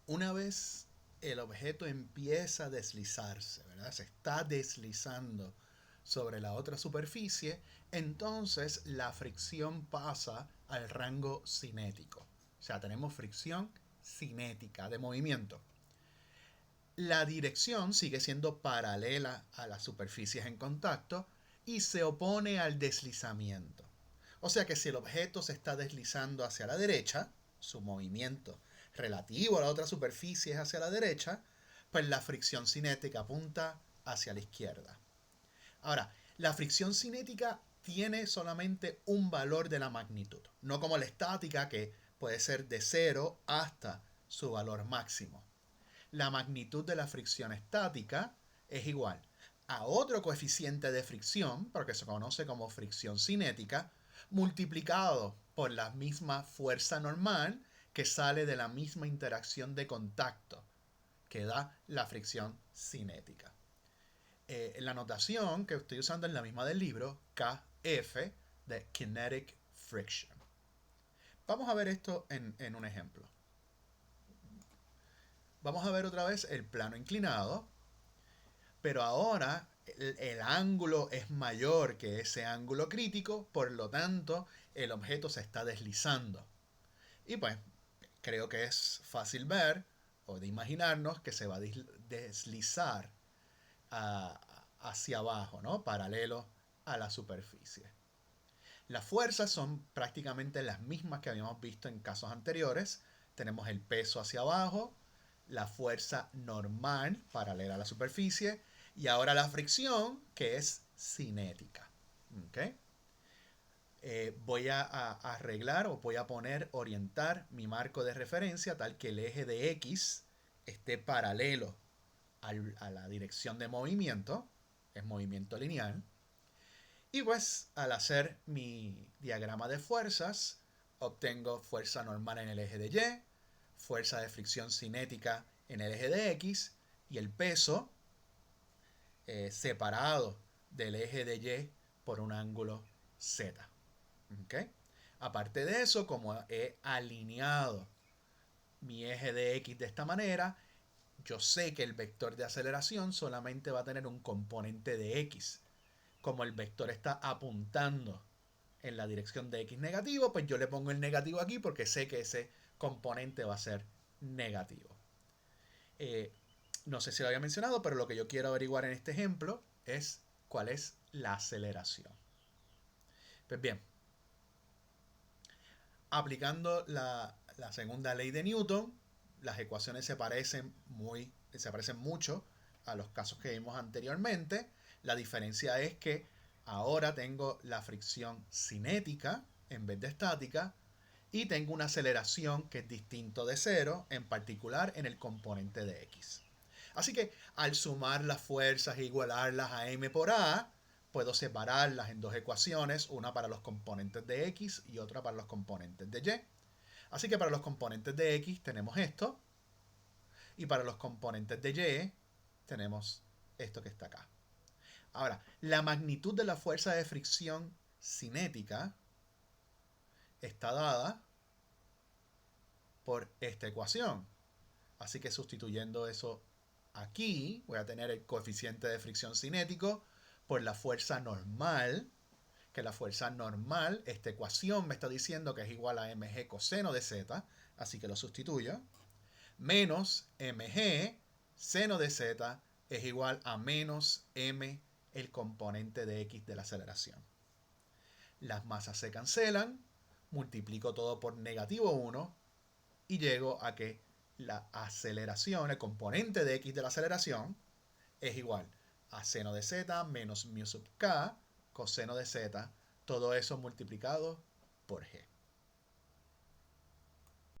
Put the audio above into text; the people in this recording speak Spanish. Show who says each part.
Speaker 1: Una vez el objeto empieza a deslizarse, ¿verdad? Se está deslizando sobre la otra superficie, entonces la fricción pasa al rango cinético. O sea, tenemos fricción cinética de movimiento. La dirección sigue siendo paralela a las superficies en contacto y se opone al deslizamiento. O sea que si el objeto se está deslizando hacia la derecha, su movimiento relativo a la otra superficie es hacia la derecha, pues la fricción cinética apunta hacia la izquierda. Ahora, la fricción cinética tiene solamente un valor de la magnitud, no como la estática que puede ser de 0 hasta su valor máximo. La magnitud de la fricción estática es igual a otro coeficiente de fricción, porque se conoce como fricción cinética, multiplicado por la misma fuerza normal que sale de la misma interacción de contacto que da la fricción cinética. La notación que estoy usando es la misma del libro, KF, de Kinetic Friction. Vamos a ver esto en un ejemplo. Vamos a ver otra vez el plano inclinado, pero ahora el ángulo es mayor que ese ángulo crítico, por lo tanto el objeto se está deslizando. Y pues creo que es fácil ver o de imaginarnos que se va a deslizar hacia abajo, ¿no? Paralelo a la superficie. Las fuerzas son prácticamente las mismas que habíamos visto en casos anteriores. Tenemos el peso hacia abajo, la fuerza normal paralela a la superficie y ahora la fricción, que es cinética. ¿Okay? Voy a arreglar o voy a orientar mi marco de referencia tal que el eje de X esté paralelo a la dirección de movimiento, es movimiento lineal. Y pues al hacer mi diagrama de fuerzas, obtengo fuerza normal en el eje de Y, fuerza de fricción cinética en el eje de X y el peso separado del eje de Y por un ángulo Z. ¿Okay? Aparte de eso, como he alineado mi eje de X de esta manera, yo sé que el vector de aceleración solamente va a tener un componente de X. Como el vector está apuntando en la dirección de X negativo, pues yo le pongo el negativo aquí porque sé que ese componente va a ser negativo. No sé si lo había mencionado, pero lo que yo quiero averiguar en este ejemplo es cuál es la aceleración. Pues bien, aplicando la segunda ley de Newton, las ecuaciones se parecen mucho a los casos que vimos anteriormente. La diferencia es que ahora tengo la fricción cinética en vez de estática y tengo una aceleración que es distinto de cero, en particular en el componente de X. Así que al sumar las fuerzas e igualarlas a m por a, puedo separarlas en dos ecuaciones, una para los componentes de X y otra para los componentes de Y. Así que para los componentes de X tenemos esto, y para los componentes de Y tenemos esto que está acá. Ahora, la magnitud de la fuerza de fricción cinética está dada por esta ecuación. Así que sustituyendo eso aquí, voy a tener el coeficiente de fricción cinético por la fuerza normal, que la fuerza normal, esta ecuación me está diciendo que es igual a mg coseno de z, así que lo sustituyo, menos mg seno de z es igual a menos m el componente de x de la aceleración. Las masas se cancelan, multiplico todo por negativo 1 y llego a que la aceleración, el componente de x de la aceleración, es igual a seno de z menos mu sub k coseno de z, todo eso multiplicado por g.